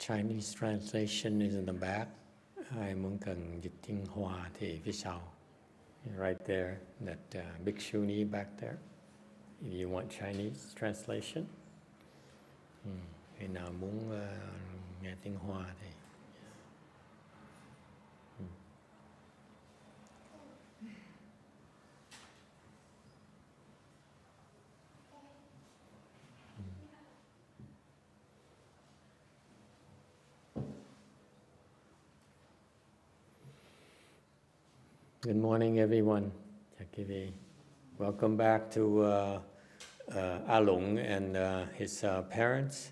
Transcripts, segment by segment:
Chinese translation is in the back. Ai muốn cần dịch tiếng Hoa thì phía sau. Right there, that bhikshuni back there. If you want Chinese translation. Khi nào muốn nghe tiếng Hoa thì Good morning, everyone. Chào quý vị. Welcome back to A Lũng and his parents.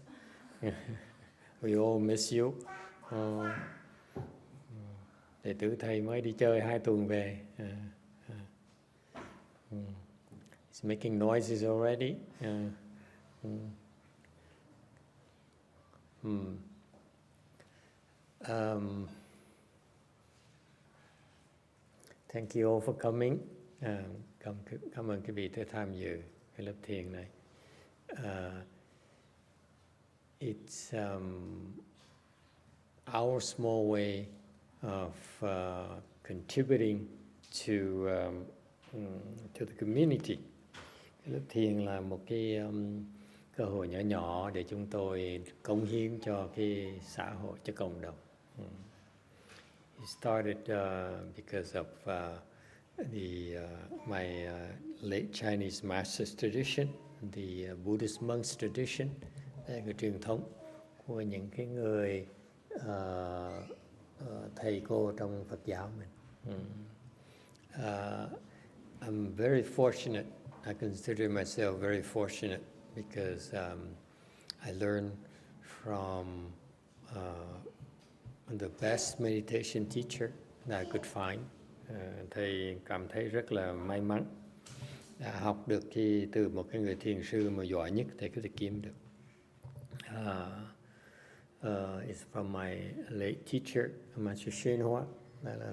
We all miss you. Đệ tử thầy mới đi chơi 2 tuần về. He's making noises already. Thank you all for coming. Cảm ơn quý vị đã tham dự cái lớp thiền này. It's our small way of contributing to the community. Cái lớp thiền là một cái cơ hội nhỏ nhỏ để chúng tôi cống hiến cho cái xã hội, cho cộng đồng. It started because of my late Chinese Master's tradition, the Buddhist monks tradition, cái truyền thống của những cái người thầy cô trong Phật giáo mình. I'm very fortunate. I consider myself very fortunate because I learned from the best meditation teacher that I could find. Thầy cảm thấy rất là may mắn đã học được từ một cái người thiền sư mà giỏi nhất thầy có thể kiếm được. It's from my late teacher, Master XuanHua, là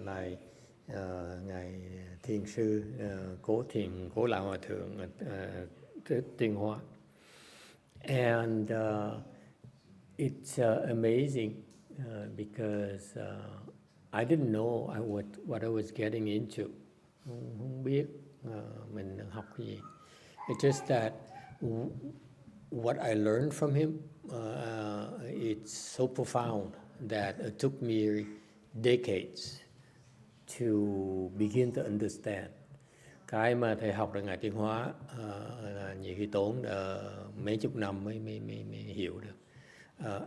ngài thiền sư cố lão hòa thượng Tuyên Hóa. And it's amazing. Because I didn't know what I was getting into. Không biết mình đang học cái gì. It's just that what I learned from him, it's so profound that it took me decades to begin to understand. Cái mà thầy học được ngài Tuyên Hóa là nhiều khi tốn mấy chục năm mới hiểu được.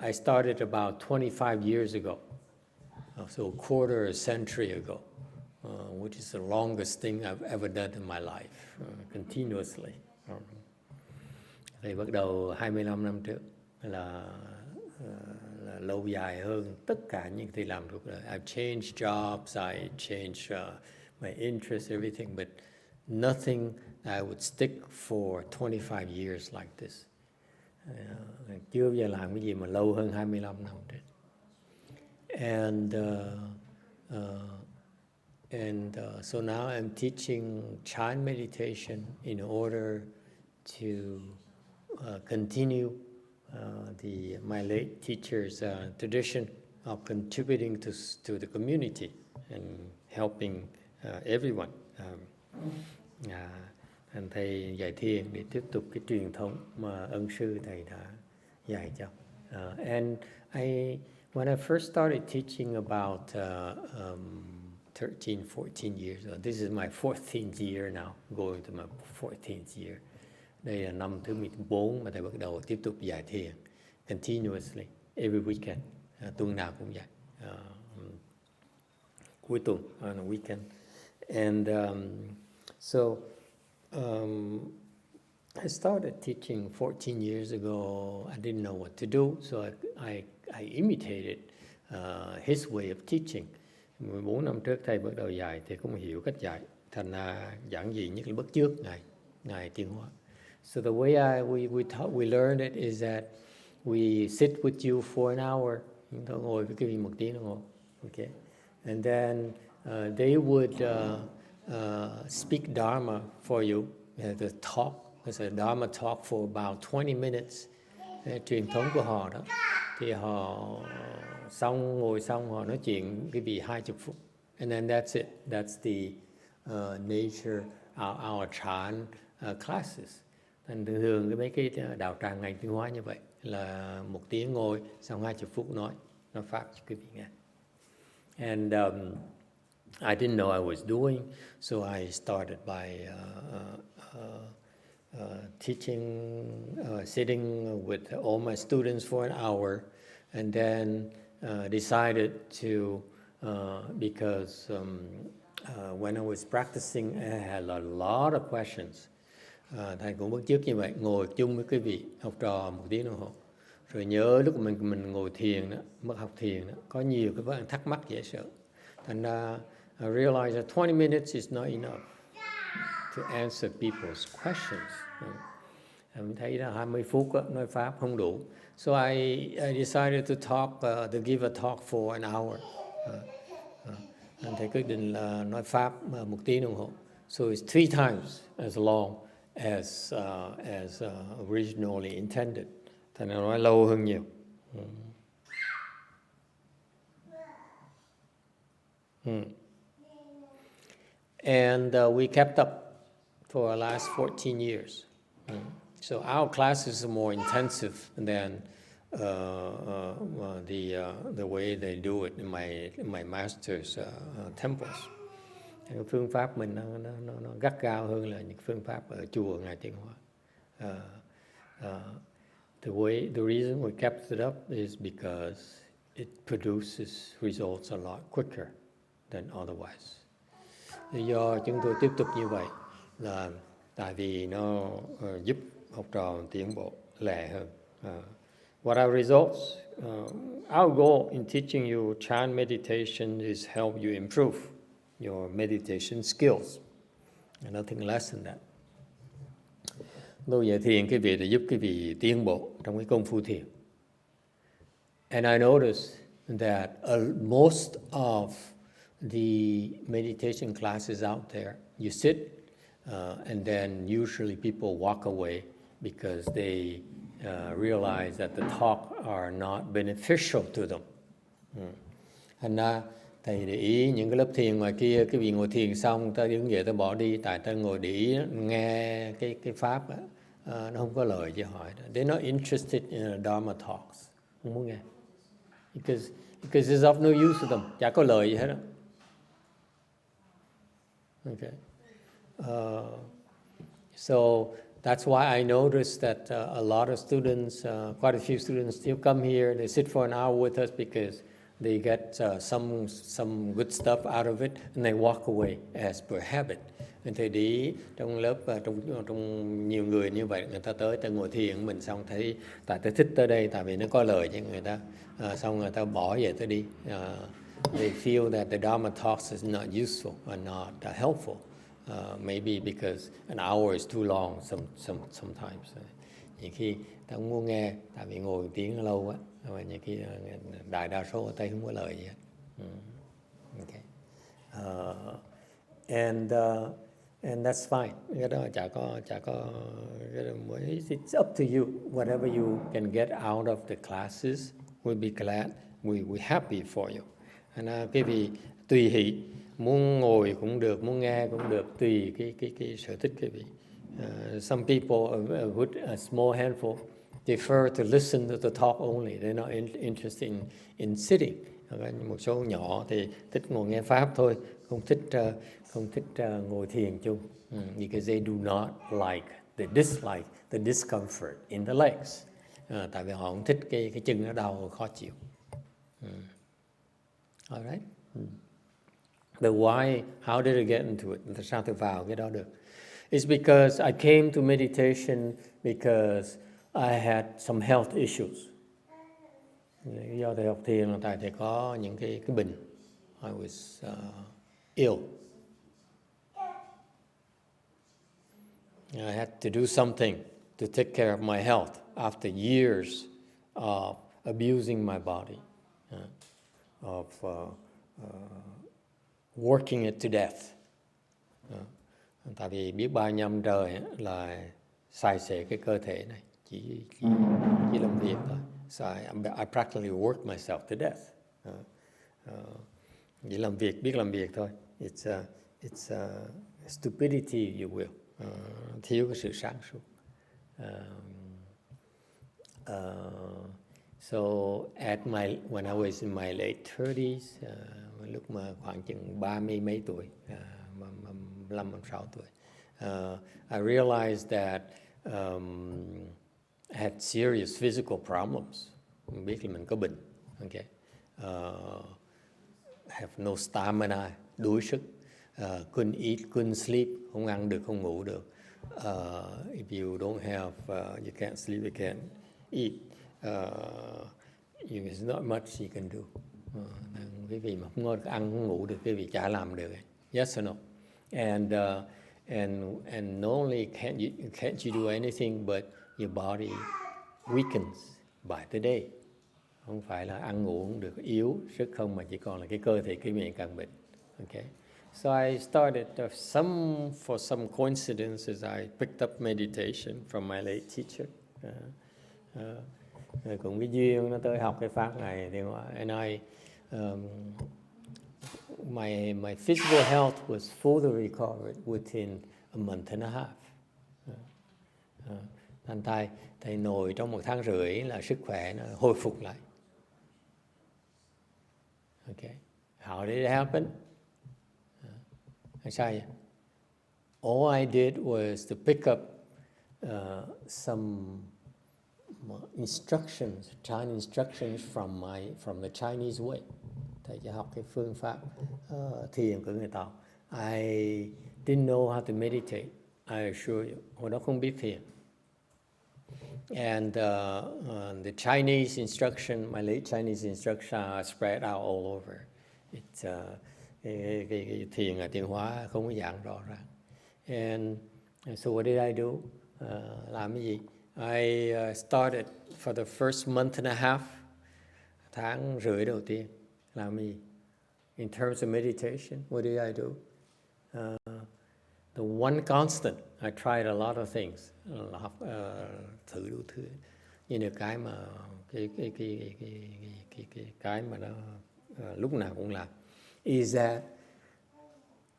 I started about 25 years ago, so a quarter a century ago, which is the longest thing I've ever done in my life, continuously. Thì bắt đầu 25 năm trước là lâu dài hơn tất cả những gì làm được. I've changed jobs, I changed my interests, everything, but nothing I would stick for 25 years like this. Chưa bao giờ làm cái gì mà lâu hơn 25 năm trên. So now I'm teaching Chan meditation in order to continue my late teacher's tradition of contributing to the community and helping everyone. Thầy dạy thiền để tiếp tục cái truyền thống mà ân sư thầy đã dạy cho. And when I first started teaching about 13, 14 years ago, this is my 14th year now, going to my 14th year. Đây là năm thứ 14 mà thầy bắt đầu tiếp tục dạy thiền continuously, every weekend, tuần nào cũng dạy, cuối tuần, on a weekend. And I started teaching 14 years ago. I didn't know what to do, so I imitated his way of teaching. 14 năm trước thầy bắt đầu dạy thì không hiểu cách dạy, thành ra giảng gì nhất là bắt chước ngài Tuyên Hóa. So the way we learned it is that we sit with you for an hour. Chúng ta ngồi với quý vị 1 tiếng đồng hồ. Okay, and then they would speak Dharma for you. The talk was a Dharma talk for about 20 minutes. Truyền thống của họ đó. thì họ ngồi xong họ nói chuyện cái vị 20 phút, and then that's it. That's the nature our Chan classes. Thành thường cái mấy cái đạo tràng ngành tiến hóa như vậy là 1 tiếng ngồi xong 20 phút nói pháp cho quý vị nghe. And I didn't know I was doing, so I started by teaching, sitting with all my students for an hour, and then decided to, because when I was practicing, I had a lot of questions. Thầy cũng bắt chước như vậy, ngồi chung với quý vị học trò 1 tiếng đồng hồ. Rồi nhớ lúc mình ngồi thiền đó, mất học thiền đó, có nhiều cái vấn thắc mắc dễ sợ. Thành ra I realized that 20 minutes is not enough to answer people's questions. Mình thấy là 20 phút đó, nói pháp không đủ. So I decided to give a talk for an hour. Thầy quyết định là nói pháp 1 tiếng đồng hồ. So it's 3 times as long as originally intended. Thành ra nói lâu hơn nhiều. And we kept up for the last 14 years. So our classes are more intensive than the way they do it in my master's temples. Cái phương pháp mình nó gắt gao hơn là những phương pháp ở chùa Ngài Tiến Hóa. The reason we kept it up is because it produces results a lot quicker than otherwise. Lý do chúng tôi tiếp tục như vậy là tại vì nó giúp học trò tiến bộ lẹ hơn. What are results? Our goal in teaching you Chan meditation is help you improve your meditation skills. And nothing less than that. Tôi dạy thiền cái vị để giúp cái vị tiến bộ trong cái công phu thiền. And I noticed that most of the meditation classes out there, you sit and then usually people walk away because they realize that the talk are not beneficial to them. Thành ra thầy để ý những cái lớp thiền ngoài kia, cái vị ngồi thiền xong ta đứng dậy ta bỏ đi, tại ta ngồi để ý nghe cái pháp đó, nó không có lời cho hỏi. They're not interested in a Dharma talks. Không muốn nghe. Because it's of no use to them. Chả có lời gì hết đó. Okay. So that's why I noticed that a lot of students, quite a few students still come here. They sit for an hour with us because they get some good stuff out of it, and they walk away as per habit. Nên thầy để ý trong lớp, trong nhiều người như vậy, người ta tới, ta ngồi thiền mình xong thấy tại ta thích tới đây, tại vì nó có lời cho người ta, xong người ta bỏ về tới đi. They feel that the Dharma talks is not useful or not helpful. Maybe because an hour is too long sometimes. Nhiều khi ta không muốn nghe, tại vì ngồi tiếng lâu quá. Và nhiều khi đại đa số ở Tây không có lời gì hết. Okay. And that's fine. Cái đó chả có it's up to you. Whatever you can get out of the classes, we'll be glad. We're happy for you. And cái vị tùy hỷ, muốn ngồi cũng được, muốn nghe cũng được, tùy cái sở thích cái vị. Some people, a small handful, prefer to listen to the talk only. They're not interested in sitting. Một số nhỏ thì thích ngồi nghe pháp thôi, không thích ngồi thiền chung. Because they do not dislike the discomfort in the legs. Tại vì họ không thích cái chân nó đau khó chịu. All right. But why? How did I get into it? Tại sao tôi vào cái đó được? It's because I came to meditation because I had some health issues. Do thầy học thiền là tại thầy có những cái bệnh. I was ill. I had to do something to take care of my health after years of abusing my body, of working it to death. Tại vì biết bao năm trời là xài xể cái cơ thể này, chỉ làm việc thôi. So I practically worked myself to death. Chỉ làm việc, biết làm việc thôi. It's stupidity, you will. Thiếu cái sự sáng suốt. So when I was in my late 30s, lúc mà khoảng chừng 30 mấy tuổi, 35-36 tuổi, I realized that I had serious physical problems. Mình biết là mình có bệnh. Okay. Have no stamina, đuối sức. Couldn't eat, couldn't sleep, không ăn được, không ngủ được. If you don't have, you can't sleep, you can't eat. There's not much you can do. Cái vị mà không ăn, không ngủ được, cái vị chả làm được. Yes or no? And not only can't you do anything, but your body weakens by the day. Không phải là ăn ngủ không được, yếu sức không, mà chỉ còn là cái cơ thể cái miệng càng bệnh. Okay. So I started, for some coincidences, I picked up meditation from my late teacher. Cũng cái duyên nó tới học cái pháp này, thì and my physical health was fully recovered within a month and a half. Thành thầy ngồi trong 1 tháng rưỡi là sức khỏe nó hồi phục lại. Okay. How did it happen? Sao vậy? All I did was to pick up some instructions, Chinese instructions from the Chinese way. Thầy cho học cái phương pháp thiền của người Tàu. I didn't know how to meditate, I assure you. Hồi đó không biết thiền. And the Chinese instruction, my late Chinese instruction, are spread out all over. It's cái thiền ở Tiến Hóa không có dạng rõ ràng. And so what did I do? Làm cái gì? I started for the first month and a half, tháng rưỡi đầu tiên, làm cái gì? In terms of meditation, what did I do? The one constant, I tried a lot of things, thử đủ thứ, nhưng được cái mà cái mà nó lúc nào cũng làm, is that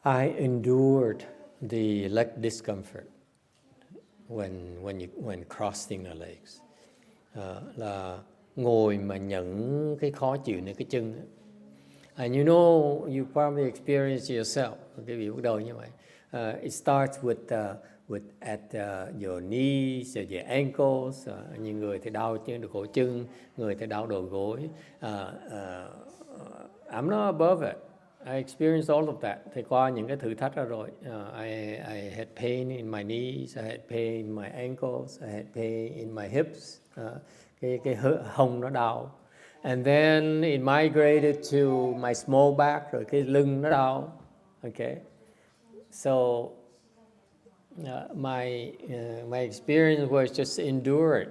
I endured the leg discomfort when crossing the legs. Là ngồi mà nhận cái khó chịuในcái chân. And you know, you probably experience yourself. Cái vị bắt đầu như vậy. It starts with at your knees, your ankles. Nhiều người thì đau chân, cổ chân, người thì đau đầu gối. I'm not above it. I experienced all of that. Thì qua những cái thử thách đó rồi, I had pain in my knees, I had pain in my ankles, I had pain in my hips. Cái hông nó đau. And then it migrated to my small back, rồi cái lưng nó đau. Okay. So my experience was just endure it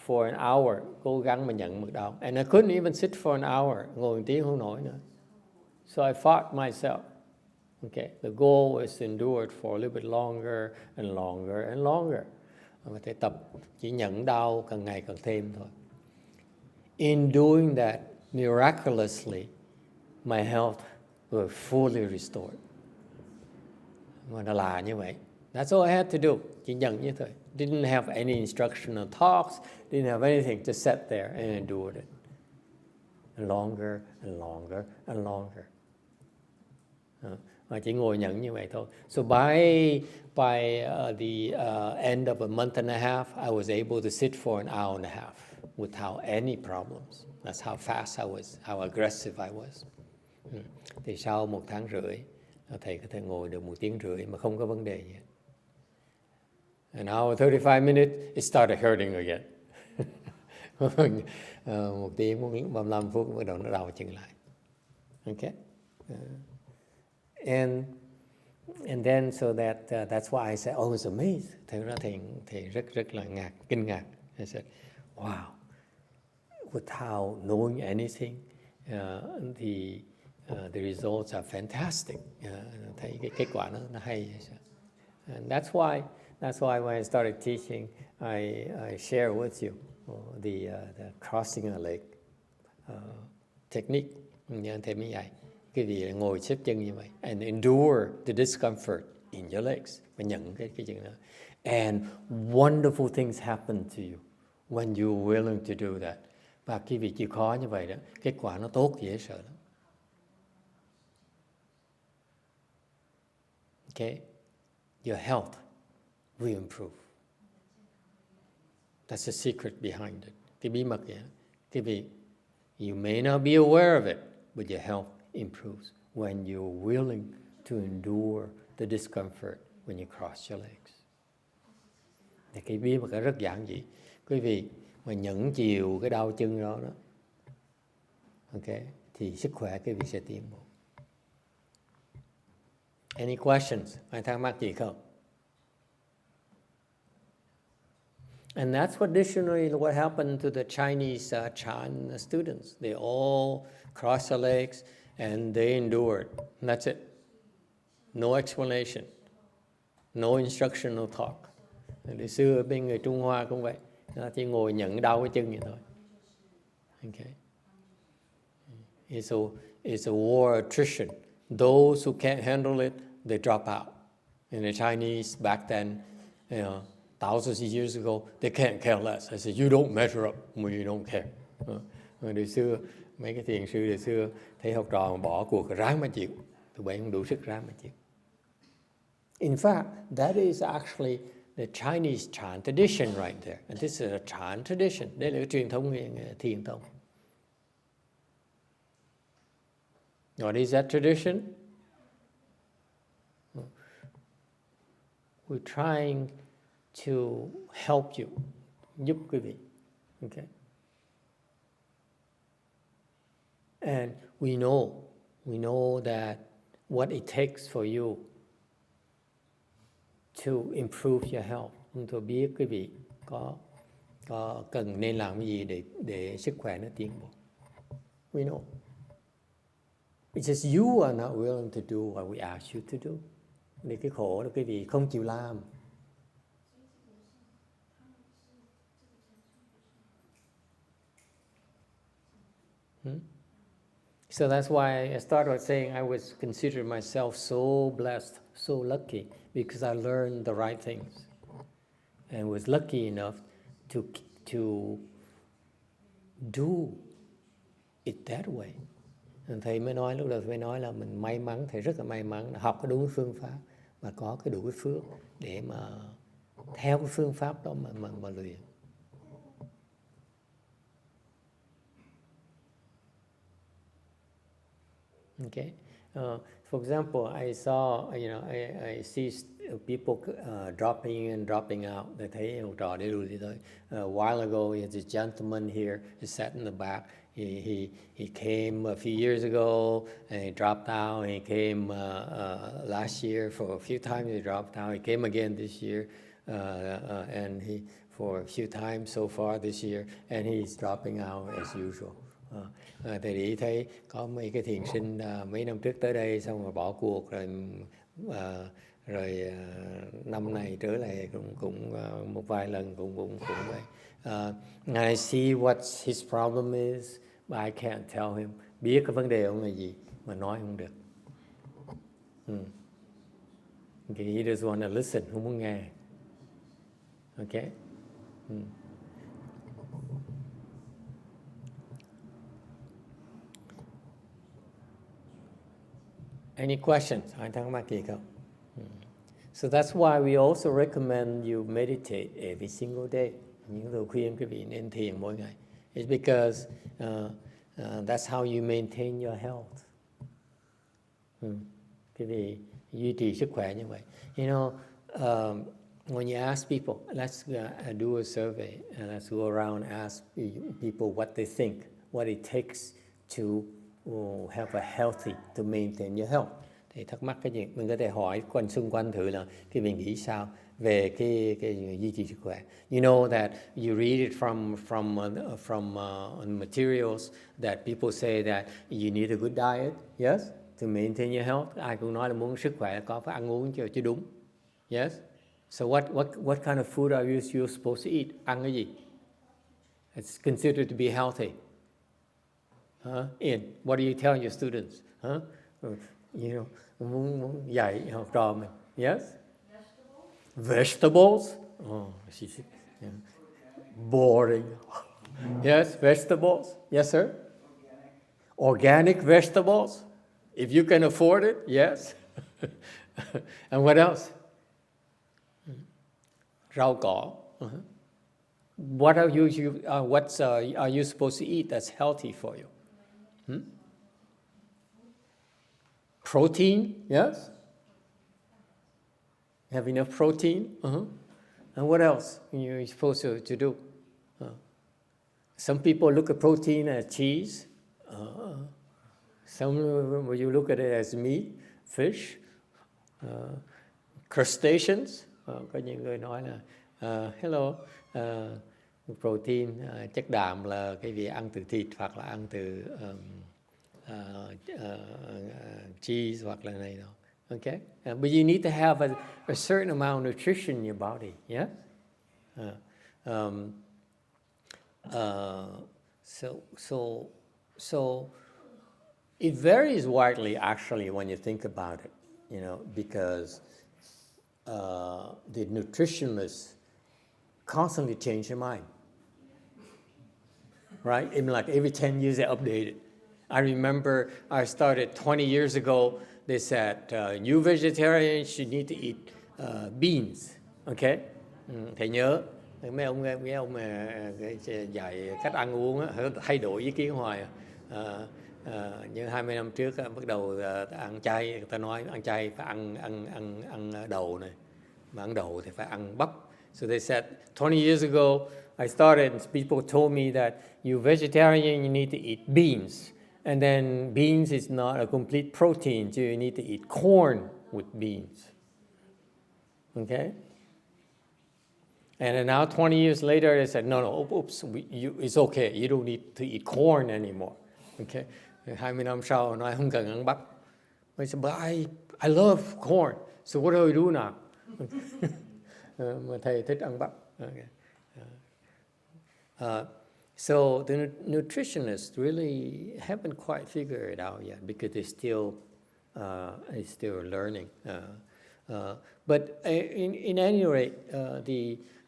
for an hour, cố gắng mà nhận mức đau. And I couldn't even sit for an hour, ngồi 1 tiếng không nổi nữa. So I fought myself. Okay, the goal was to endure it for a little bit longer and longer and longer. Và thầy tập chỉ nhận đau càng ngày càng thêm thôi. In doing that, miraculously, my health was fully restored. Mà nó là như vậy. That's all I had to do. Chỉ nhận như thế. Didn't have any instructional talks, didn't have anything, just sat there and endured it. And longer and longer and longer. Mà chỉ ngồi nhận như vậy thôi. So by the end of a month and a half, I was able to sit for an hour and a half without any problems. That's how fast I was, how aggressive I was. Thì sau 1 tháng rưỡi, thầy có thể ngồi được 1 tiếng rưỡi mà không có vấn đề gì. An hour 35 minutes, it started hurting again. 1 tiếng 35 phút bắt đầu nó đau chân lại. Okay. And then so that's why I said, oh, it's amazing. Thật ra thầy rất là kinh ngạc. I said, wow, without knowing anything, the results are fantastic. Thấy cái kết quả nó hay. And that's why when I started teaching, I share with you the crossing the leg technique. Như anh thầy mới dạy, cái vị ngồi xếp chân như vậy, and endure the discomfort in your legs, và nhận cái chuyện đó. And wonderful things happen to you when you're willing to do that. Và cái vị chịu khó như vậy đó, kết quả nó tốt, dễ sợ lắm. Okay, your health will improve. That's the secret behind it. Cái bí mật vậy. Cái vị, you may not be aware of it, but your health improves when you're willing to endure the discomfort when you cross your legs. Thì cái bí mật rất giản dị. Quý vị mà nhẫn chịu cái đau chân đó, okay, thì sức khỏe quý vị sẽ tiến bộ. Any questions? Ai thắc mắc gì không? And that's traditionally what happened to the Chinese Chan students. They all crossed their legs and they endured. And that's it. No explanation. No instructional talk. Từ xưa bên người Trung Hoa cũng vậy. Nó chỉ ngồi nhận đau cái chân vậy thôi. Okay. It's a war attrition. Those who can't handle it, they drop out. And the Chinese back then, thousands of years ago, they can't care less. I said, you don't measure up when you don't care. Từ xưa, mấy cái thiền sư từ xưa thấy học trò bỏ cuộc ráng mà chịu. Tụi bay không đủ sức ráng mà chịu. In fact, that is actually the Chinese Chan tradition right there. And this is a Chan tradition. Đây là cái truyền thống thiền tông. What is that tradition? We're trying to help you, giúp quý vị. Okay? And we know that what it takes for you to improve your health. Chúng tôi biết quý vị có cần nên làm cái gì để sức khỏe nó tiến bộ. We know. It's just you are not willing to do what we ask you to do. Thì cái khổ là quý vị không chịu làm. So that's why I started by saying I was considered myself so blessed, so lucky, because I learned the right things and was lucky enough to do it that way. Thầy mới nói, lúc đầu thầy nói là mình may mắn, thầy rất là may mắn, học cái đúng phương pháp và có cái đủ cái phước để mà theo cái phương pháp đó mà luyện. Okay. For example, I saw, I see people dropping in and dropping out. They thấy học trò để lui thôi. A while ago, there's a gentleman here. He sat in the back. He came a few years ago and he dropped out. He came last year for a few times. He dropped out. He came again this year, and he for a few times so far this year, and he's dropping out as usual. Thầy đi thấy có mấy cái thiền sinh mấy năm trước tới đây xong rồi bỏ cuộc rồi năm này trở lại cũng một vài lần cũng vậy. I see what his problem is, but I can't tell him. Biết cái vấn đề ông là gì mà nói không được. Okay, he doesn't want to listen, không muốn nghe. Okay. Any questions? Ai thắc mắc gì không? So that's why we also recommend you meditate every single day. Những lời khuyên quý vị nên thiền mỗi ngày. It's because that's how you maintain your health. Quý vị duy trì sức khỏe như vậy. You know, when you ask people, let's do a survey and let's go around and ask people what they think, what it takes to have a healthy, to maintain your health. Thì thắc mắc cái gì mình có thể hỏi xung quanh thử là cái mình nghĩ sao về cái duy trì sức khỏe. You know that you read it from materials that people say that you need a good diet, yes, to maintain your health. Ai cũng nói là muốn sức khỏe có phải ăn uống chứ đúng. Yes. So what kind of food are you supposed to eat? Ăn cái gì? It's considered to be healthy. Ian, what do you tell your students? Muốn dạy học trò mình. Yes? Vegetables? Oh, yeah. Boring. Yes, vegetables. Yes, sir? Organic vegetables? If you can afford it, yes. And what else? Rau cỏ. What are you supposed to eat that's healthy for you? Protein, yes? Have enough protein? And what else you're supposed to do? Some people look at protein as cheese. Some you look at it as meat, fish, crustaceans. Có những người nói là hello, protein, chất đạm là cái gì ăn từ thịt hoặc là ăn từ cheese hoặc là này đó. Okay, but you need to have a certain amount of nutrition in your body. Yeah. So it varies widely actually when you think about it, because the nutritionists constantly change their mind, right? I mean, like every 10 years they update it. I remember I started 20 years ago. They said, you vegetarians should need to eat beans, okay? Thầy nhớ, mấy ông dạy cách ăn uống á, thay đổi ý kiến hoài. Như 20 năm trước bắt đầu ăn chay, người ta nói ăn chay phải ăn đậu này, mà ăn đậu thì phải ăn bắp. So they said 20 years ago I started and people told me that you vegetarian, you need to eat beans. And then beans is not a complete protein, so you need to eat corn with beans. Okay? And then now 20 years later, they said, no, oops, it's okay. You don't need to eat corn anymore. Okay? 20 năm sau, nói không cần ăn bắp. I said, but I love corn. So what do I do now? Mà thầy thích ăn bắp. Okay. So the nutritionists really haven't quite figured it out yet because they're still learning. But in any rate,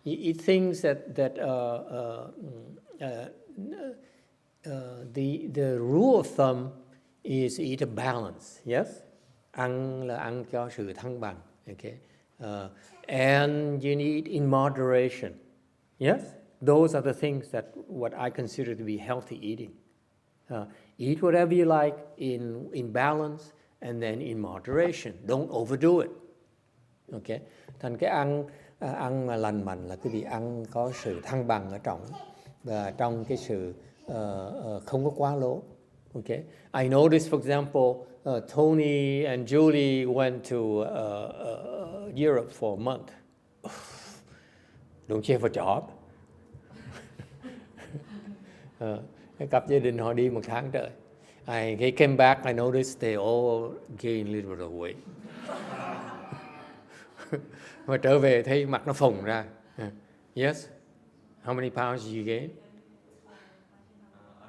it thinks that the rule of thumb is eat a balance. Yes, ăn là ăn cho sự thăng bằng. Okay, and you need in moderation. Yes. Those are the things that what I consider to be healthy eating. Eat whatever you like in balance and then in moderation. Don't overdo it. Okay. Thành cái ăn mà lành mạnh là cái gì ăn có sự thăng bằng ở trong và trong cái sự không có quá lố. Okay. I noticed, for example, Tony and Julie went to Europe for a month. Don't you have a job? Cái cặp gia đình họ đi 1 tháng trời. They came back, I noticed they all gained a little bit of weight. Mà trở về thấy mặt nó phồng ra. Yes? How many pounds did you gain? I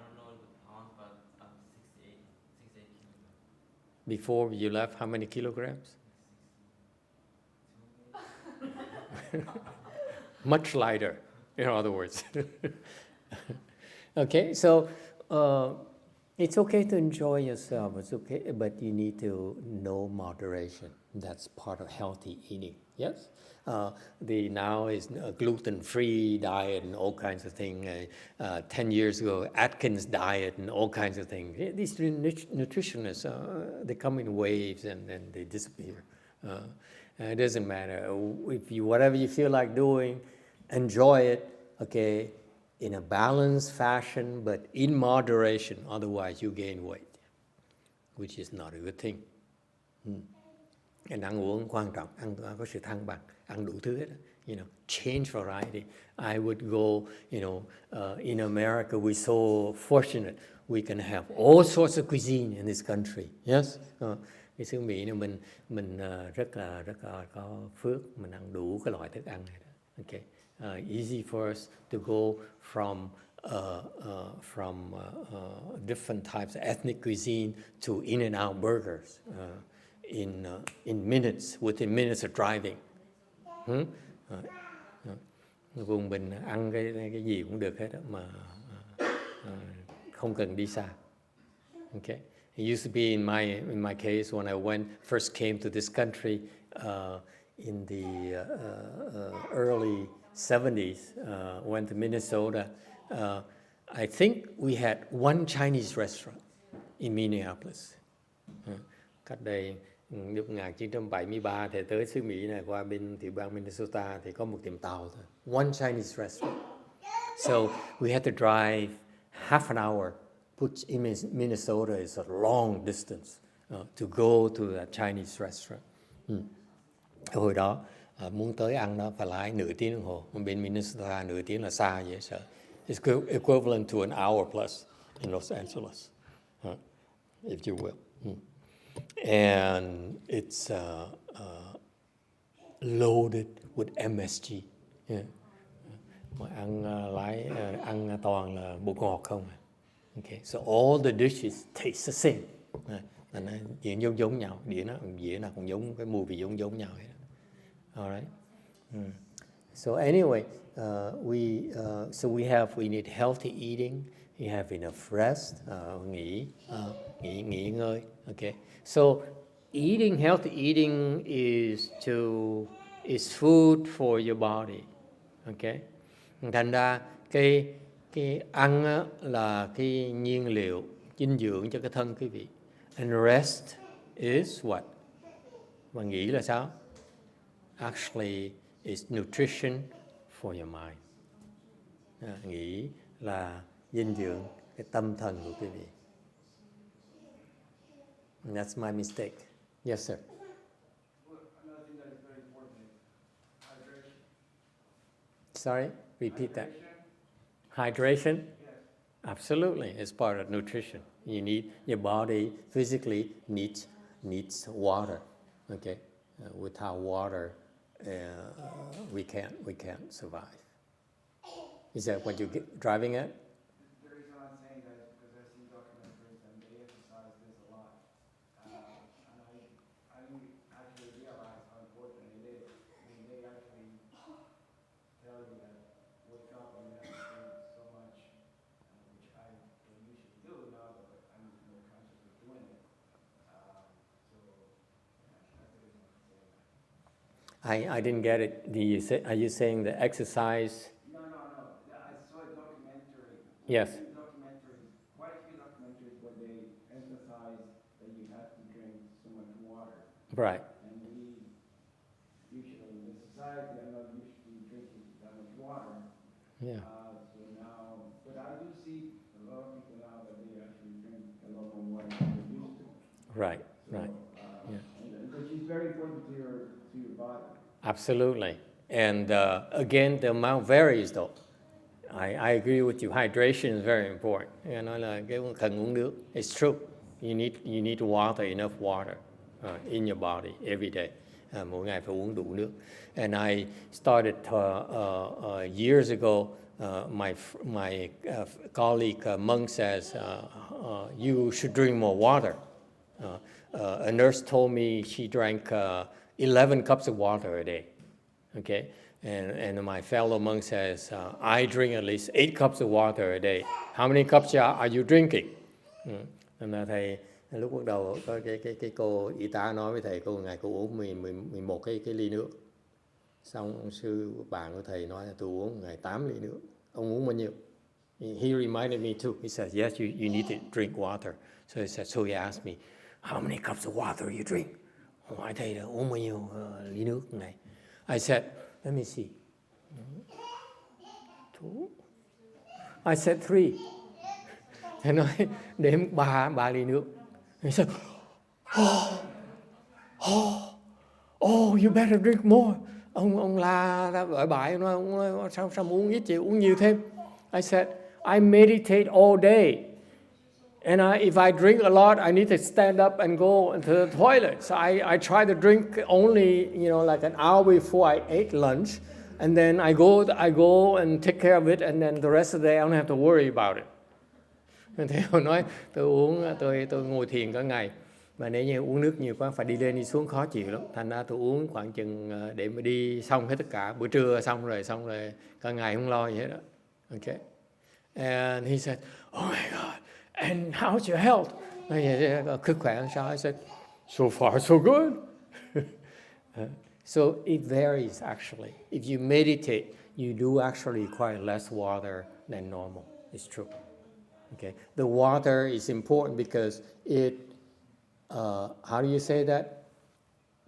don't know the pounds, but 68 kilograms. Before you left, how many kilograms? Much lighter, in other words. Okay, so it's okay to enjoy yourself. It's okay, but you need to know moderation. That's part of healthy eating. Yes, now is a gluten-free diet and all kinds of things. 10 years ago, Atkins diet and all kinds of things. These nutritionists, they come in waves and then they disappear. It doesn't matter whatever you feel like doing, enjoy it. Okay. In a balanced fashion, but in moderation. Otherwise, you gain weight, which is not a good thing. And ăn uống quan trọng, ăn có sự thăng bằng, ăn đủ thứ hết. Change variety. I would go, in America, we're so fortunate. We can have all sorts of cuisine in this country. Yes. Cái xứ Mỹ này mình rất là có phước, mình ăn đủ cái loại thức ăn này. Okay. Easy for us to go from different types of ethnic cuisine to In-N-Out burgers in minutes, within minutes of driving. Vùng mình ăn cái gì cũng được hết đó, mà không cần đi xa. Okay. It used to be in my case when I first came to this country in the early 70s, went to Minnesota. I think we had one Chinese restaurant in Minneapolis. Cách đây năm 1973 thì tới xứ Mỹ này, qua bên tiểu bang Minnesota thì có một tiệm tàu thôi. One Chinese restaurant. So we had to drive half an hour, which in Minnesota is a long distance, to go to the Chinese restaurant. Hồi đó muốn tới ăn đó phải lái nửa tiếng đồng hồ. Bên Minnesota nửa tiếng là xa vậy sợ. It's equivalent to an hour plus in Los Angeles, if you will. And it's loaded with MSG. Mà ăn toàn là bột ngọt không. Okay, so all the dishes taste the same. Nó dĩa giống nhau, dĩa nào cũng giống, cái mùi vị giống nhau vậy. All right. So anyway, we need healthy eating. You have enough rest, nghỉ ngơi. Okay. So healthy eating is food for your body. Okay. Thành ra cái ăn á, là cái nhiên liệu dinh dưỡng cho cái thân quý vị. And rest is what? Và nghỉ là sao? Actually, it's nutrition for your mind. Nghỉ là dinh dưỡng cái tâm thần của quý vị. And that's my mistake. Yes, sir. Another thing that is very important is hydration. Sorry, repeat that. Hydration? Yes. Absolutely, it's part of nutrition. Your body physically needs water. Okay, without water, we can't survive. Is that what you're driving at? The reason I'm saying that is because I've seen documentaries and they emphasize this a lot. And I didn't actually realize how important it is. I mean, they actually tell you that wake up and you have to drink so much, which I don't usually do now, but I'm more conscious of doing it. So that's the reason I'm saying that. I didn't get it. Are you saying the exercise? No. I saw a documentary. Yes. Quite a few documentaries where they emphasize that you have to drink so much water. Right. And we usually in this society are not used to drinking that much water. Yeah. So now, but I do see a lot of people now that they actually drink a lot more water than they used to. Right. So, Right. Yeah. Which is very important to your body. Absolutely. And again, the amount varies though. I agree with you. Hydration is very important. Nghe nói là cái cần uống nước. It's true. You need water, enough water in your body every day. Mỗi ngày phải uống đủ nước. And I started years ago. My colleague Meng says you should drink more water. A nurse told me she drank 11 cups of water a day. Okay, and my fellow monk says I drink at least 8 cups of water a day. How many cups are you drinking? Nên là thầy lúc bắt đầu có cái cô y tá nói với thầy, ngày cô uống 11 cái ly nước. Xong ông sư bạn của thầy nói là tôi uống ngày 8 ly nước. Ông uống bao nhiêu? He reminded me too. He says yes, you need to drink water. So he asked me, how many cups of water you drink? Hỏi thầy là uống bao nhiêu ly nước một ngày? I said, let me see. 2. I said 3. Thầy nói đếm 3 ly nước. He said, oh, you better drink more. Ông la ở bãi nói sao uống ít vậy, uống nhiều thêm. I said, I meditate all day. And if I drink a lot, I need to stand up and go into the toilet. So I try to drink only, like an hour before I ate lunch. And then I go and take care of it, and then the rest of the day I don't have to worry about it. Thì họ nói tôi ngồi thiền cả ngày, mà nếu như uống nước nhiều quá phải đi lên đi xuống khó chịu lắm. Thành ra tôi uống khoảng chừng để mà đi xong hết tất cả, bữa trưa xong rồi cả ngày không lo gì hết đó. Okay. And he said, "Oh my God, and how's your health?" Sức khỏe làm sao? I said, "So far so good." So it varies actually. If you meditate, you do actually require less water than normal. It's true. Okay. The water is important because it, how do you say that?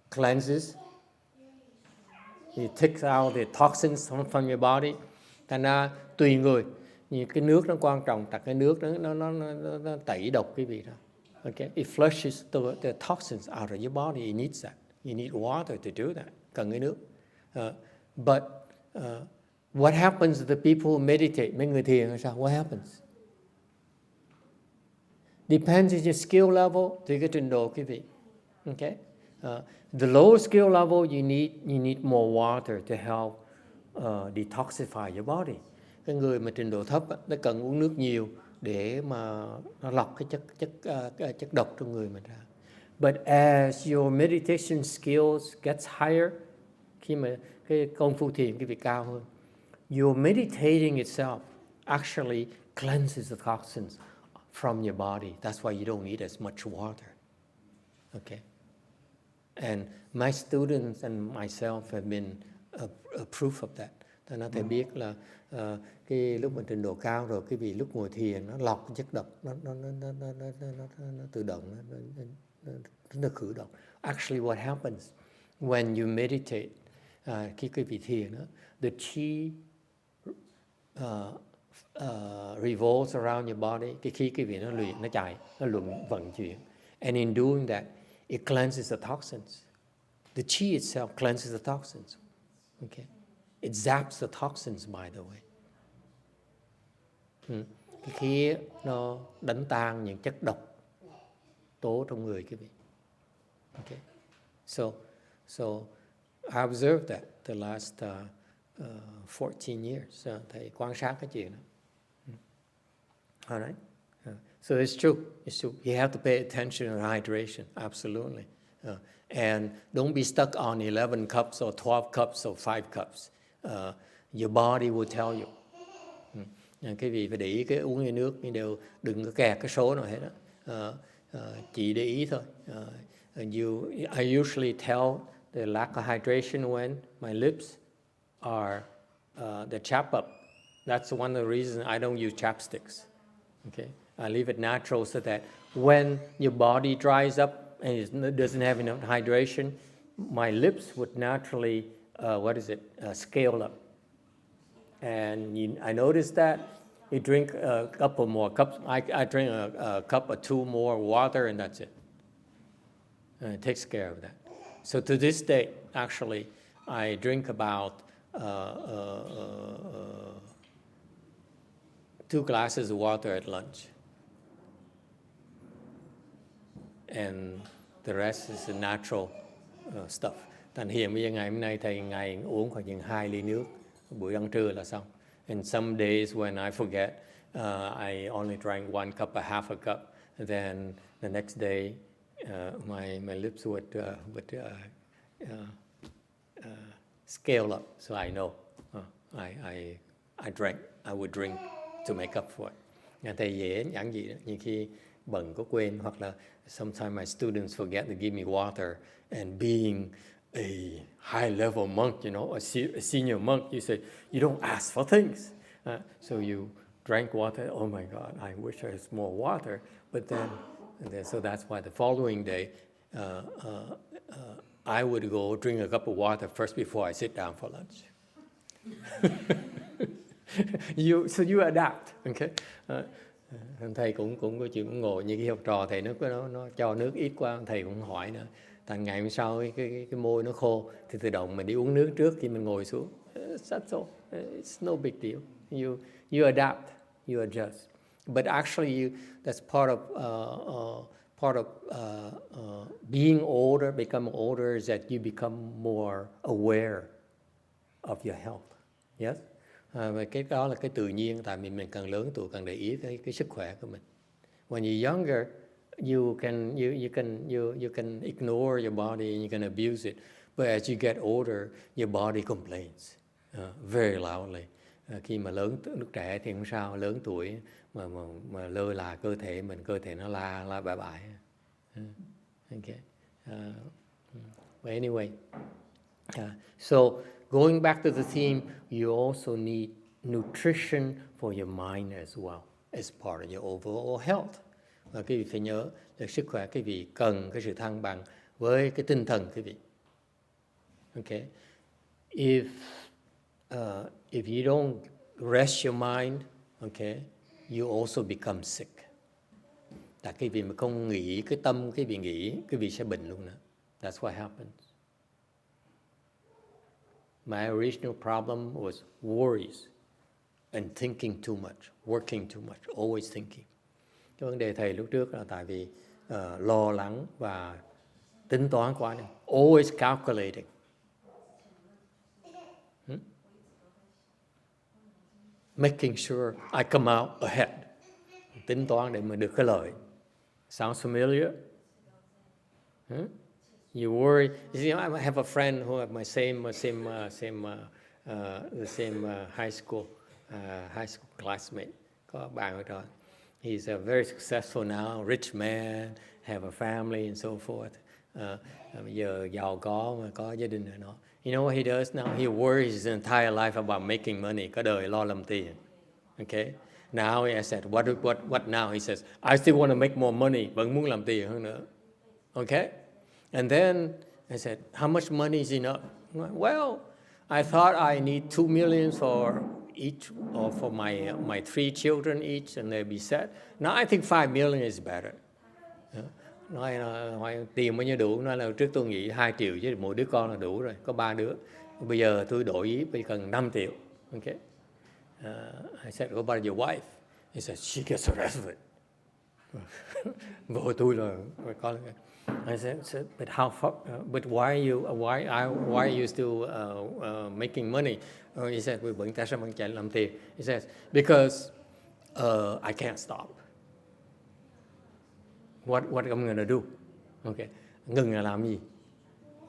Cleanses. It takes out the toxins from your body. Thành ra tùy người, nhưng cái nước nó quan trọng, tại cái nước nó tẩy độc quý vị đó. Okay. It flushes the toxins out of your body. It needs that. You need water to do that. Cần cái nước. But what happens to the people who meditate? Mấy người thiền là sao? What happens? Depends on your skill level, tùy cái trình độ quý vị. Okay. The lower skill level, you need more water to help detoxify your body. Cái người mà trình độ thấp, nó cần uống nước nhiều để mà nó lọc cái chất độc trong người mình ra. But as your meditation skills gets higher, khi mà cái công phu thiền cái vị cao hơn, your meditating itself actually cleanses the toxins from your body. That's why you don't need as much water. Okay. And my students and myself have been a proof of that. Thành ra thầy biết là cái lúc mà trình độ cao rồi, cái vì lúc ngồi thiền nó lọc chất độc, nó tự động, nó khử độc. Actually, what happens when you meditate, khi quý vị thiền đó, the chi revolves around your body. Cái khí quý vị nó luyện, nó chạy, nó vận chuyển. And in doing that, it cleanses the toxins. The chi itself cleanses the toxins. Okay. It zaps the toxins, by the way. Cái khí nó đánh tan những chất độc tố trong người quý vị. Okay. So I observed that the last 14 years. Thầy quan sát cái chuyện đó. All right. So it's true. It's true. You have to pay attention to hydration. Absolutely. And don't be stuck on 11 cups or 12 cups or 5 cups. Your body will tell you. Cái vị phải để ý cái uống nước, nhưng đều đừng có kẹt cái số nào hết đó. Chỉ để ý thôi. I usually tell the lack of hydration when my lips are they're chapped up. That's one of the reasons I don't use chapsticks. Okay, I leave it natural so that when your body dries up and it doesn't have enough hydration, my lips would naturally, scale up. And I noticed that you drink a couple more cups. I drink a cup or two more water, and that's it. And it takes care of that. So to this day, actually, I drink about 2 glasses of water at lunch. And the rest is the natural stuff. Thành hiện bây giờ ngày hôm nay thầy ngày uống khoảng chừng 2 ly nước, buổi ăn trưa là xong. And some days when I forget, I only drank 1 cup or half a cup. Then the next day, my lips would scale up, so I know I would drink to make up for it. Thầy dễ giản dị đó, nhiều khi bận có quên, hoặc là sometimes my students forget to give me water, and being a high-level monk, a senior monk, you say, you don't ask for things. So you drank water, oh my God, I wish I had more water. But then so that's why the following day, I would go drink a cup of water first before I sit down for lunch. So you adapt, okay? Thầy cũng có chuyện ngồi như cái học trò thầy nó cho nước ít quá, thầy cũng hỏi nữa. Thành ngày hôm sau cái môi nó khô thì tự động mình đi uống nước trước khi mình ngồi xuống. That's all. It's no big deal. You adapt, you adjust. But actually, that's part of being older, becoming older, is that you become more aware of your health. Yes. Và cái đó là cái tự nhiên, tại vì mình càng lớn tuổi càng để ý tới cái sức khỏe của mình. When you're younger, you can ignore your body and you can abuse it. But as you get older, your body complains very loudly. Khi mà lúc trẻ thì không sao, lớn tuổi mà lơ là cơ thể nó la bại bại. Okay. But anyway, so going back to the theme, you also need nutrition for your mind as well as part of your overall health. Và quý vị phải nhớ là sức khỏe quý vị cần cái sự thăng bằng với cái tinh thần quý vị. Okay. If you don't rest your mind, okay, you also become sick. Tại quý vị mà không nghỉ cái tâm quý vị nghỉ, quý vị sẽ bệnh luôn nữa. That's what happens. My original problem was worries and thinking too much, working too much, always thinking. Cái vấn đề thầy lúc trước là tại vì lo lắng và tính toán quá, always calculating. Making sure I come out ahead. Tính toán để mà được cái lợi. Sounds familiar? You worry. You see, I have a friend who have my same high school classmate. Có bạn ở đó. He's very successful now, rich man, have a family and so forth. Bây giờ giàu có mà có gia đình rồi nó. You know what he does now? He worries his entire life about making money. Cả đời lo làm tiền. Okay. Now I said, what now? He says, I still want to make more money. Vẫn muốn làm tiền hơn nữa. Okay. And then I said, how much money is enough? Well, I thought I need $2 million for each, or for my 3 children each, and they'll be set. Now I think $5 million is better. Nói tiền bao nhiêu đủ? Nói là trước tôi nghĩ 2 triệu chứ mỗi đứa con là đủ rồi, có 3 đứa. Bây giờ tôi đổi ý, bây giờ cần 5 triệu. Okay. I said, what about your wife? He said, she gets the rest of it. Vợ tôi là con. I said, but how far? But why are you still making money? He said, tại sao bạn chạy làm tiền? He says, because I can't stop. What I'm gonna do? Okay, ngừng là làm gì?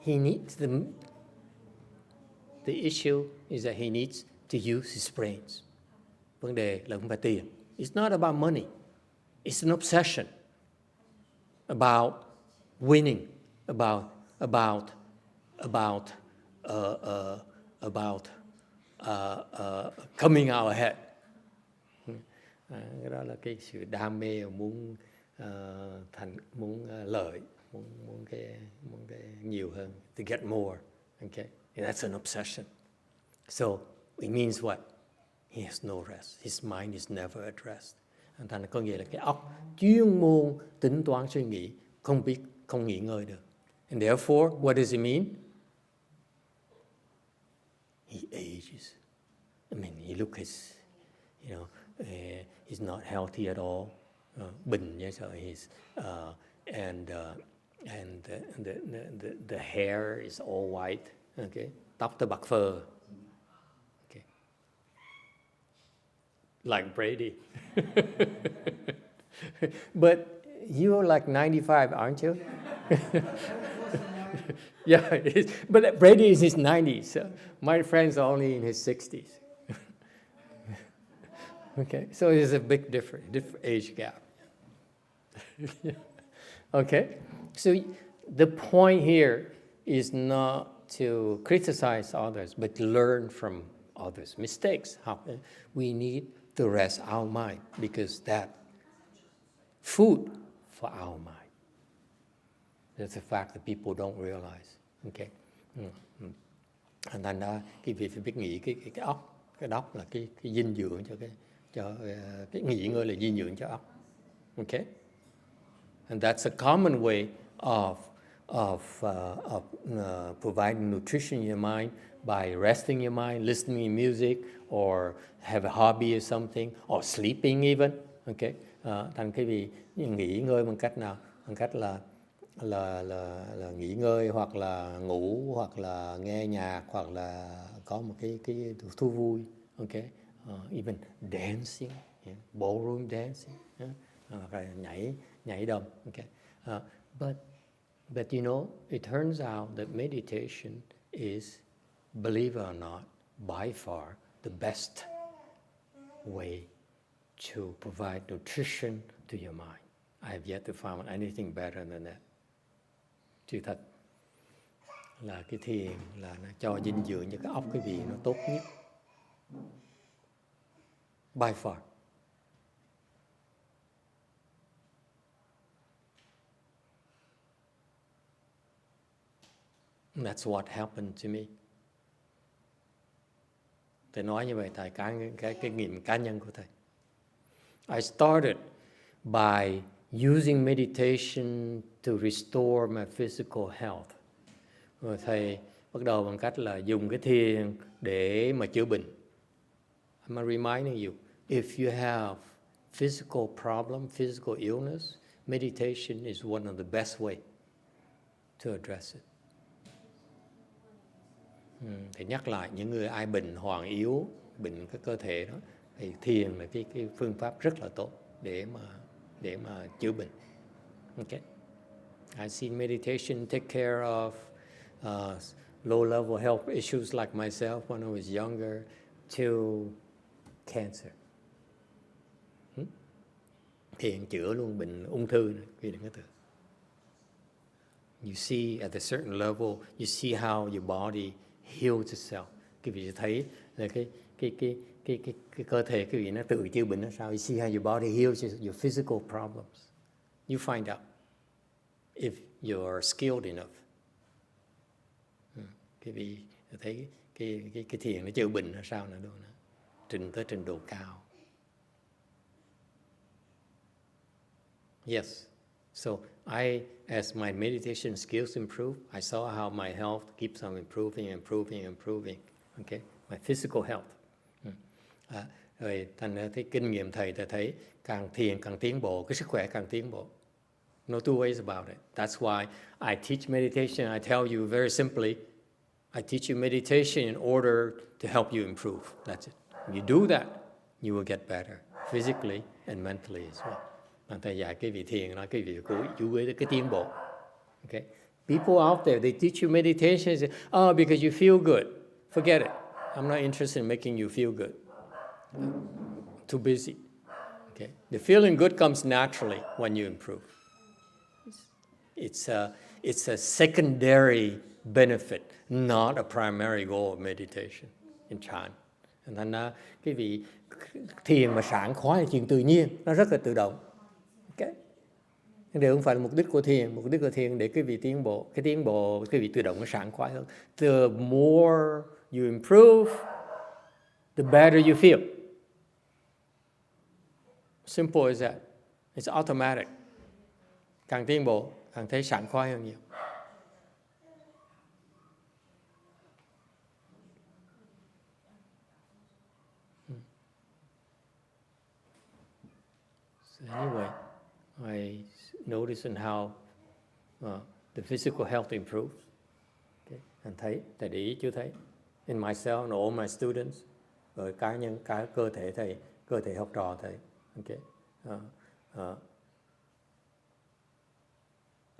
He needs the issue is that he needs to use his brains. Vấn đề là không phải tiền. It's not about money. It's an obsession about winning, about coming out ahead. Cái đó là cái sự đam mê, muốn lợi, muốn cái nhiều hơn, to get more. Okay, and that's an obsession. So it means what? He has no rest. His mind is never at rest. Thành có nghĩa là cái óc chuyên môn tính toán suy nghĩ, không nghỉ ngơi được. And therefore, what does it mean? He ages. I mean, you look his, he's not healthy at all. Bệnh như so he's and the hair is all white. Okay, tóc tới bạc phơ. Okay, like Brady. But you're like 95, aren't you? Yeah, but Brady is his 90s. So my friends are only in his 60s. Okay, so there's a big different age gap. Okay, so the point here is not to criticize others, but to learn from others' mistakes. We need to rest our mind because that food for our mind. That's a fact that people don't realize. Okay. Thành ra cái việc phải biết nghĩ cái óc, cái óc là cái dinh dưỡng cho cái nghỉ ngơi là dinh dưỡng cho óc. Okay. And that's a common way of providing nutrition in your mind by resting your mind, listening to music, or have a hobby or something, or sleeping even. Okay. Thành cái vì nghỉ ngơi bằng cách nào? Bằng cách là là nghỉ ngơi, hoặc là ngủ, hoặc là nghe nhạc, hoặc là có một cái thú vui. Okay, even dancing, yeah, ballroom dancing, yeah, hoặc là nhảy đầm. Okay, but you know, it turns out that meditation is, believe it or not, by far the best way to provide nutrition to your mind. I have yet to find anything better than that. Sự thật là cái thiền là nó cho dinh dưỡng cho cái óc, cái vị nó tốt nhất. By far. That's what happened to me. Thầy nói như vậy, thầy cái kinh nghiệm cá nhân của thầy. I started by using meditation to restore my physical health. Rồi thầy bắt đầu bằng cách là dùng cái thiền để mà chữa bệnh. I'm reminding you, if you have physical problem, physical illness, meditation is one of the best way to address it. Thì nhắc lại, những người ai bệnh hoạn yếu, bệnh cái cơ thể đó, thì thiền là cái phương pháp rất là tốt để mà chữa bệnh. Okay. I've seen meditation take care of low-level health issues like myself when I was younger to cancer. Thiền chữa luôn bệnh ung thư này, quý đừng có tưởng. You see at a certain level, you see how your body heals itself. Quý vị thấy là cái cơ thể quý vị nó tự chữa bệnh nó sao. You see how your body heals your physical problems. You find out if you're skilled enough. Quý vị thấy cái thiền nó chữa bệnh nó sao nữa đâu nữa. Tới trình độ cao. Yes. So as my meditation skills improve, I saw how my health keeps on improving. Okay, my physical health. Rồi thành ra cái kinh nghiệm thầy thấy càng thiền càng tiến bộ, cái sức khỏe càng tiến bộ. No two ways about it. That's why I teach meditation. I tell you very simply, I teach you meditation in order to help you improve. That's it. If you do that, you will get better physically and mentally as well. Thầy dạy cái vị thiền, nói cái vị chú ý đến cái tiến bộ. Okay? People out there, they teach you meditation, say, oh, because you feel good. Forget it. I'm not interested in making you feel good. Too busy. Okay? The feeling good comes naturally when you improve. It's a secondary benefit, not a primary goal of meditation in Chan. Thành ra cái vị thiền mà sảng khoái là chuyện tự nhiên, nó rất là tự động. Okay. Điều không phải là mục đích của thiền. Mục đích của thiền để quý vị tiến bộ. Cái tiến bộ quý vị tự động nó sảng khoái hơn. The more you improve, the better you feel. Simple as that. It's automatic. Càng tiến bộ, càng thấy sảng khoái hơn nhiều. So anyway, I notice in how the physical health improves. Okay. Anh thấy, thầy để ý chưa thấy. In myself and all my students, rồi cá nhân, cả cơ thể thầy, cơ thể học trò thầy. Okay.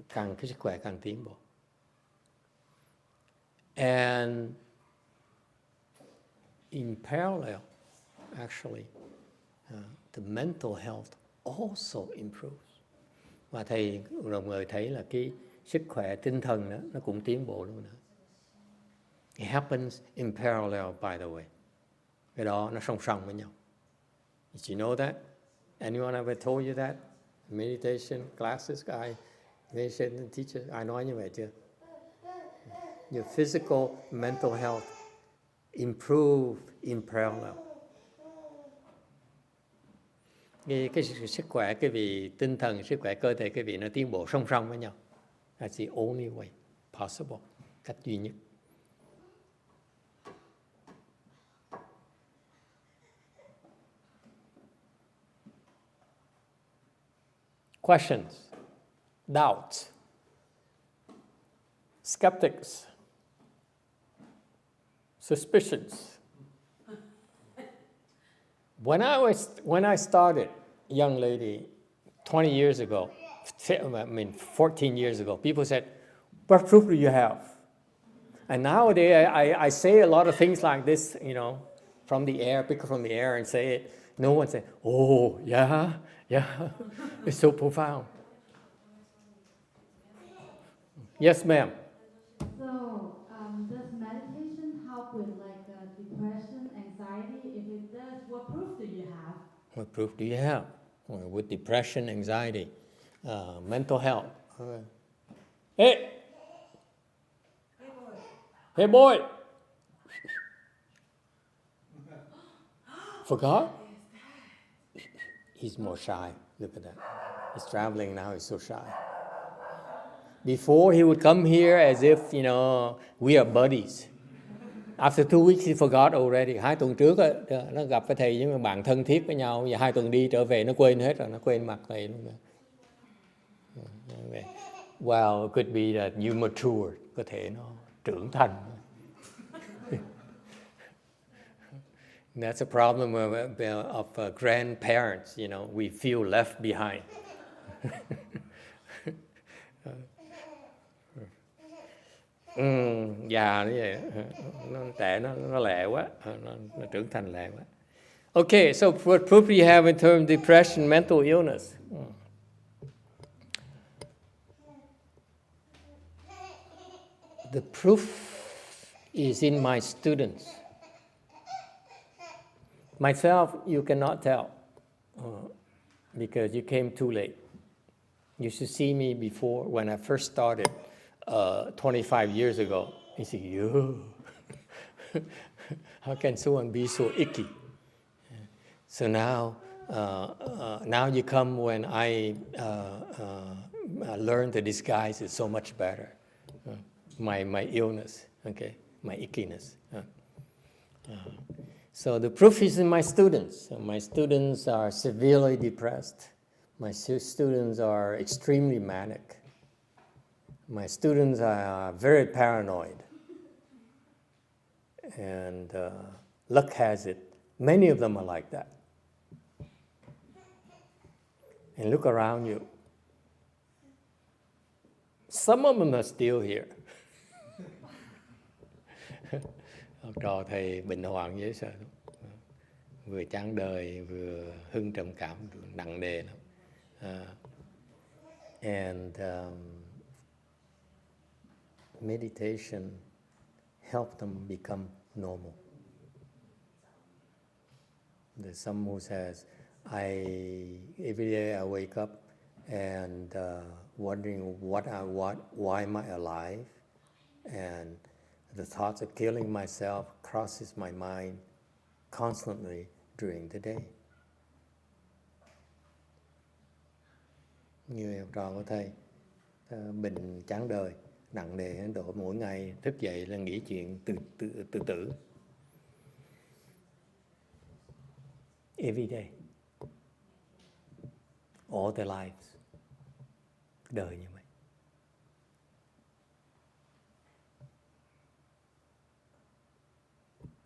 Càng cái sức khỏe càng tiến bộ. And in parallel, actually, the mental health also improves. Và thầy đồng thời thấy là cái sức khỏe tinh thần đó, nó cũng tiến bộ luôn nữa. It happens in parallel, by the way. Cái đó nó song song với nhau. Did you know that? Anyone ever told you that? Meditation classes, meditation teacher, ai nói như vậy chưa? Your physical, mental health improve in parallel. Cái sức khỏe cái vị tinh thần, sức khỏe cơ thể cái vị nó tiến bộ song song với nhau. That's the only way possible. Cách duy nhất. Questions? Doubts? skeptics, suspicions. When I started, young lady, 20 years ago, 14 years ago, people said, "What proof do you have?" And nowadays, I say a lot of things like this, from the air, pick from the air and say it. No one say, "Oh, yeah." It's so profound. Yes, ma'am. So, does meditation help with depression, anxiety? If it does, what proof do you have? What proof do you have? With depression, anxiety, mental health. Hey! Hey, boy! Forgot? He's more shy. Look at that. He's traveling now, he's so shy. Before, he would come here as if, we are buddies. After 2 weeks, he forgot already. 2 tuần trước, nó gặp với thầy những bạn thân thiết với nhau. Và 2 tuần đi trở về, nó quên hết rồi. Nó quên mặt thầy luôn rồi. Well, it could be that you matured. Có thể nó trưởng thành. That's a problem of grandparents, we feel left behind. Già nó vậy, nó trẻ nó lẹ quá, nó trưởng thành lẹ quá. Okay, so what proof do you have in terms of depression, mental illness? The proof is in my students. Myself, you cannot tell because you came too late. You should see me before when I first started 25 years ago. You see, how can someone be so icky? So now you come when I learned to disguise it so much better. My illness, okay, my ickiness. So the proof is in my students. My students are severely depressed. My students are extremely manic. My students are very paranoid. And luck has it, many of them are like that. And look around you. Some of them are still here. Học trò thầy bệnh hoạn dễ sợ lắm. Vừa chán đời, vừa hưng trầm cảm, nặng nề lắm. And meditation helped them become normal. There's some who says, every day I wake up and wondering why am I alive? And the thoughts of killing myself crosses my mind constantly during the day. Như học trò của thầy, bệnh chán đời, nặng nề đến độ mỗi ngày thức dậy là nghĩ chuyện tự tử. Every day. All their lives. Đời như vậy.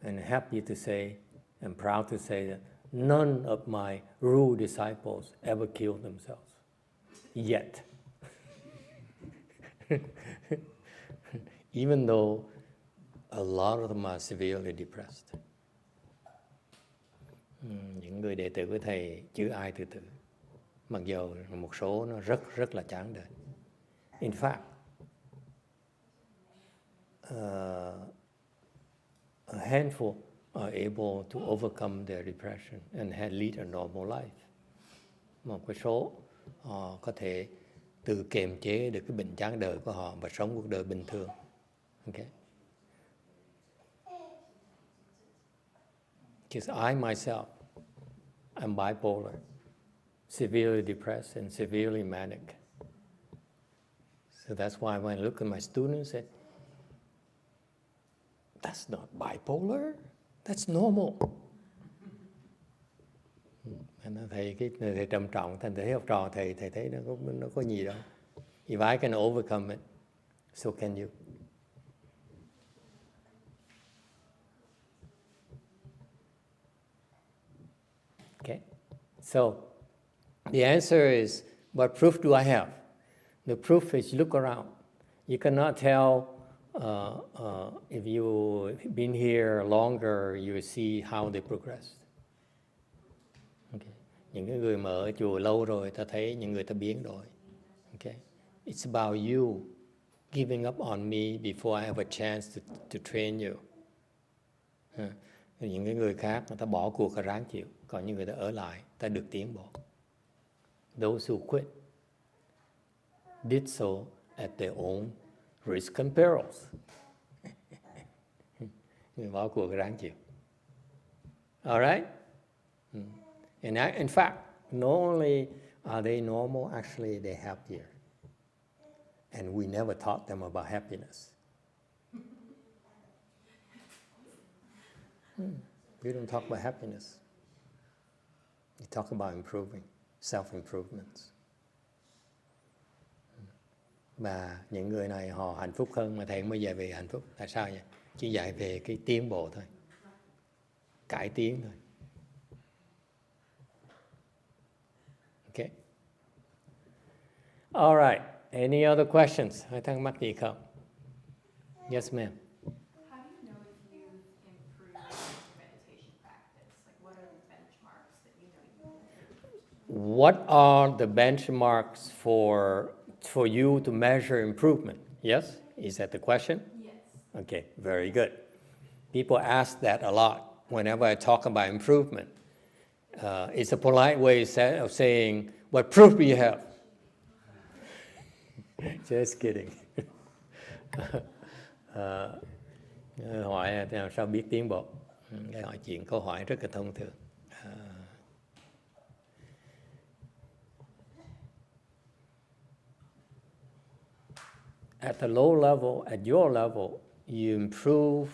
And I'm happy to say, I'm proud to say that none of my Ru disciples ever killed themselves. Yet. Even though a lot of them are severely depressed. Những người đệ tử của thầy chưa ai tự tử. Mặc dù một số nó rất là chán đời. In fact, a handful are able to overcome their depression and lead a normal life. Một cái số họ có thể tự kiềm chế được cái bệnh chán đời của họ và sống cuộc đời bình thường. Okay? Because I myself, I'm bipolar, severely depressed and severely manic. So that's why when I look at my students, I said, that's not bipolar, that's normal. Thầy trầm trọng, thành thầy học trò thầy thấy nó có gì đâu. If I can overcome it, so can you. Okay? So the answer is, what proof do I have? The proof is look around. You cannot tell if you've been here longer, you see how they progress. Okay. Những cái người mà ở chùa lâu rồi, ta thấy những người ta biến đổi. Okay. It's about you giving up on me before I have a chance to train you. Những cái người khác, người ta bỏ cuộc và ráng chịu. Còn những người ta ở lại, ta được tiến bộ. Those who quit did so at their own risk and perils. Người bỏ cuộc và ráng chịu. All right? And in fact, not only are they normal, actually they're happier. And we never taught them about happiness. We don't talk about happiness. We talk about improving, self-improvements. Và những người này họ hạnh phúc hơn mà thầy không bao giờ về hạnh phúc. Tại sao vậy? Chỉ dạy về cái tiến bộ thôi. Cải tiến thôi. Okay. All right. Any other questions? Hay thắc mắc gì không? Yes, ma'am. How do you know if you've improved your meditation practice? Like, what are the benchmarks that you know you've improved? What are the benchmarks for you to measure improvement? Yes? Is that the question? Yes. Okay, very good. People ask that a lot whenever I talk about improvement. It's a polite way of saying, what proof do you have? Just kidding. Hỏi sao biết tiến bộ? Cái hỏi chuyện câu hỏi rất là thông thường. At the low level, at your level, you improve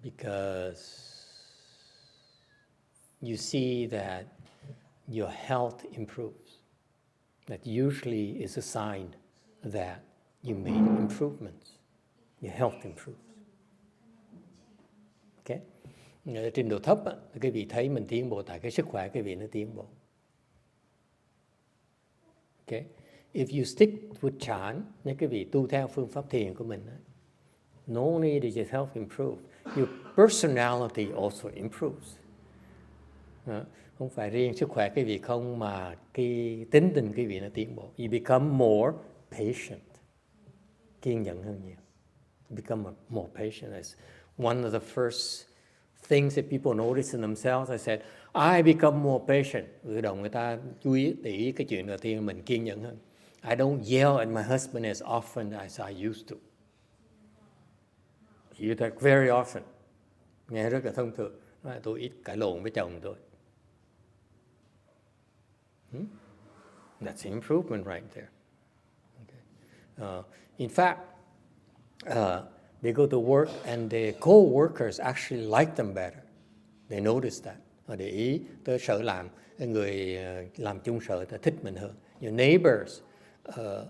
because you see that your health improves. That usually is a sign that you made improvements. Your health improves. Okay? Ở trình độ thấp, cái vị thấy mình tiến bộ tại cái sức khỏe cái vị nó tiến bộ. Okay? If you stick with Chan, nếu cái vị tu theo phương pháp thiền của mình, not only does your health improve, your personality also improves. Không phải riêng sức khỏe cái vị không, mà cái tính tình cái vị nó tiến bộ. You become more patient. Kiên nhẫn hơn nhiều. You become more patient. That's one of the first things that people notice in themselves. I said, I become more patient. Tự động người ta chú ý, để ý cái chuyện đầu tiên mình kiên nhẫn hơn. I don't yell at my husband as often as I used to. You do that very often. Nghe rất là thông thường. Tôi ít cãi lộn với chồng tôi. That's improvement right there. Okay. In fact, they go to work and their co-workers actually like them better. They notice that. Họ để ý tới sở làm, người làm chung sở ta thích mình hơn. Your neighbors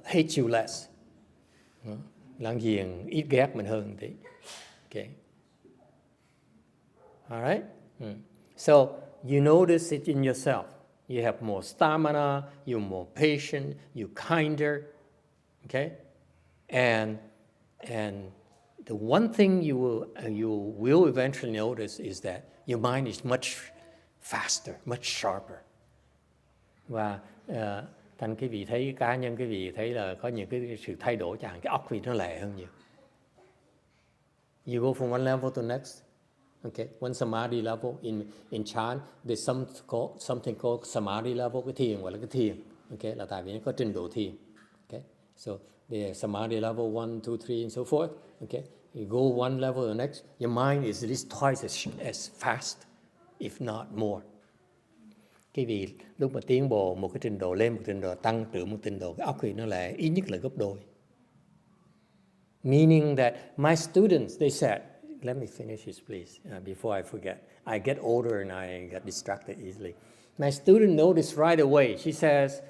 hate you less. Láng giềng ít ghét mình hơn tí. Okay. All right? So you notice it in yourself. You have more stamina, you're more patient, you're kinder, okay? And the one thing you will eventually notice is that your mind is much faster, much sharper. Và thành cái vị thấy cá nhân cái vị thấy là có những cái sự thay đổi chẳng, cái óc vị nó lẹ hơn nhiều. You go from one level to next. Okay, one samadhi level in Chan, there's something called samadhi level, cái thiền gọi là cái thiền. Okay, là tại vì nó có trình độ thiền. Okay, so the samadhi level 1, 2, 3 and so forth. Okay, you go one level to the next, your mind is at least twice as fast, if not more. Cái vì lúc mà tiến bộ một cái trình độ lên một trình độ tăng trưởng một trình độ, cái óc thì nó lại ít nhất là gấp đôi. Meaning that my students, they said, let me finish this, please, before I forget. I get older and I get distracted easily. My student noticed right away. She says,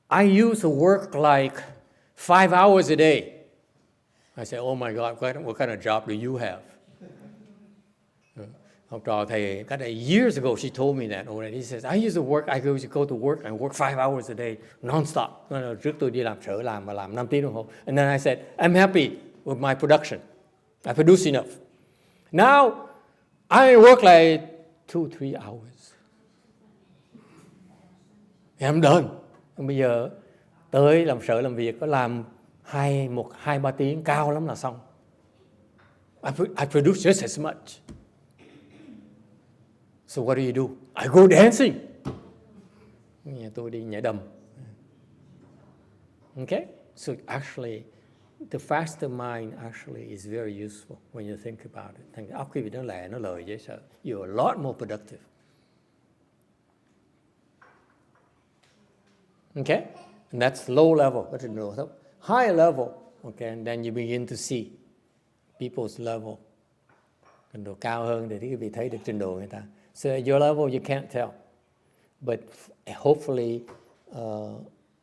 I used to work like 5 hours a day. I said, oh my God, what kind of job do you have? Học trò thầy cách đây years ago, she told me that already. He says, I used to work, I used to go to work and work 5 hours a day, non-stop. Trước tôi đi làm sở làm 5 tiếng đồng hồ. And then I said, I'm happy with my production. I produce enough. Now, I work like 2-3 hours. And I'm done. Bây giờ tới làm sở làm việc có làm 2-3 tiếng, cao lắm là xong. I produce just as much. So what do? I go dancing. Tôi đi nhảy đầm. Okay? So actually, the faster mind actually is very useful when you think about it. Thành óc khi bị nó lẹ, nó lời dễ sợ. You're a lot more productive. Okay? And that's low level. That's trình độ thấp. Higher level. Okay? And then you begin to see people's level. Trình độ cao hơn thì quý vị thấy được trình độ người ta. So at your level, you can't tell. But hopefully,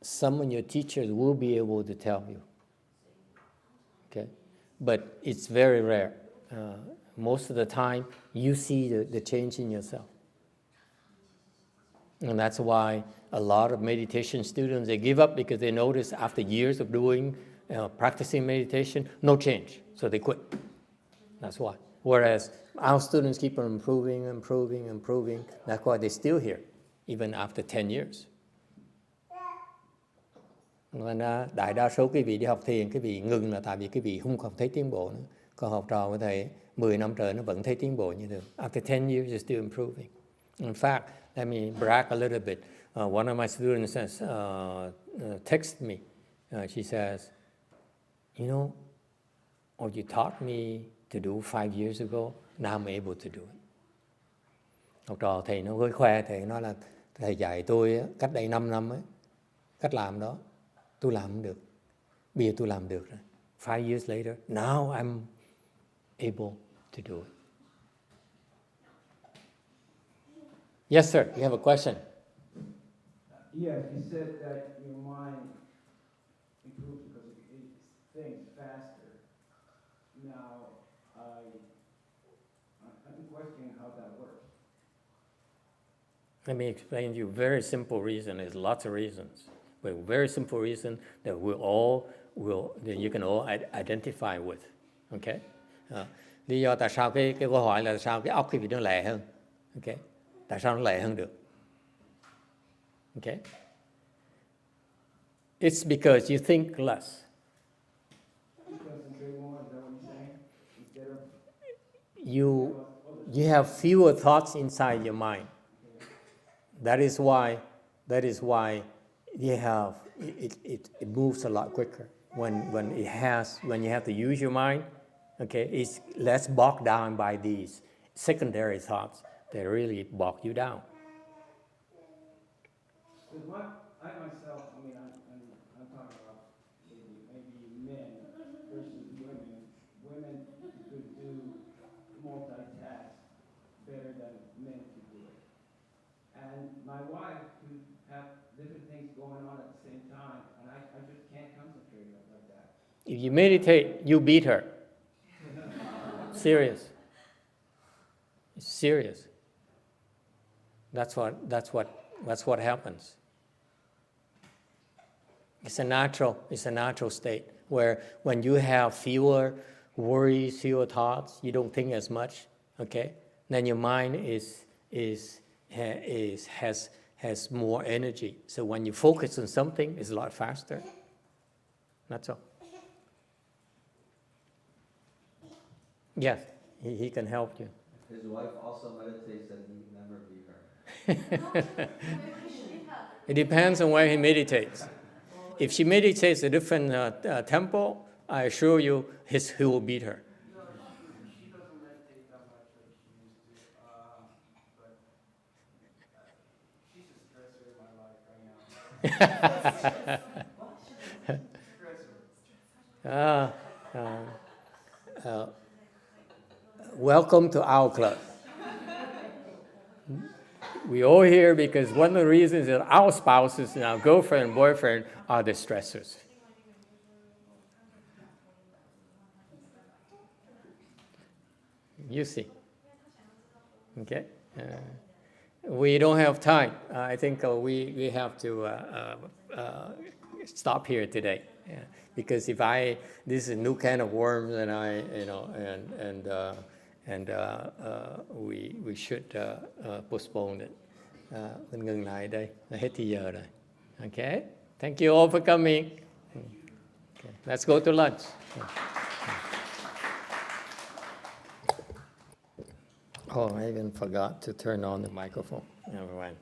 some of your teachers will be able to tell you. Okay? But it's very rare. Most of the time, you see the change in yourself. And that's why a lot of meditation students, they give up because they notice after years of doing, practicing meditation, no change. So they quit. That's why. Whereas our students keep on improving. That's why they're still here, even after 10 years. Nên đại đa số quý vị đi học thiền, quý vị ngừng là tại vì quý vị không thấy tiến bộ nữa. Còn học trò của thầy 10 năm trời nó vẫn thấy tiến bộ như thường. After 10 years, you're still improving. In fact, let me brag a little bit. One of my students says, texted me. She says, you know, what you taught me to do 5 years ago, now I'm able to do it. Học trò thầy nó hơi khoe, thầy nói là thầy dạy tôi cách đây 5 năm ấy, cách làm đó, tôi làm không được. Bây giờ tôi làm được rồi. 5 years later, now I'm able to do it. Yes, sir. You have a question? Yes, you said that your mind improves because it thinks faster. Now, I'm questioning how that works. Let me explain to you. Very simple reason. There's lots of reasons, but a very simple reason that that you can all identify with. Okay? Lý do tại sao cái câu hỏi là sao cái óc cái vị nó lẹ hơn. Okay? Tại sao nó lẹ hơn được? Okay? It's because you think less. You concentrate more, is that what you're saying? Instead of You have fewer thoughts inside your mind. That is why you have it moves a lot quicker. When you have to use your mind, okay, it's less bogged down by these secondary thoughts that really bog you down. Because I myself, I mean, I'm talking about maybe men versus women. Women could do multitask better than men could do it. And my wife could have different things going on at the same time, and I just can't concentrate like that. If you meditate, you beat her. Serious. It's serious. That's what happens. It's a natural state where when you have fewer worries, fewer thoughts, you don't think as much, okay? Then your mind has more energy. So when you focus on something, it's a lot faster. That's all. Yes, he can help you. His wife also meditates and he never beat her. It depends on where he meditates. If she meditates a different tempo, I assure you he will beat her. No, she doesn't meditate that much like she used to, but she's a stressor in my life right now. Stressor. Welcome to our club. We all here because one of the reasons that our spouses and our girlfriend and boyfriend are the stressors. You see. Okay. We don't have time. I think we have to stop here today. Yeah. Because if this is a new can of worms, and we should postpone it. Mình ngừng lại đây, hết thì giờ rồi. Okay. Thank you all for coming. Okay. Let's go to lunch. Oh, I even forgot to turn on the microphone. Never mind.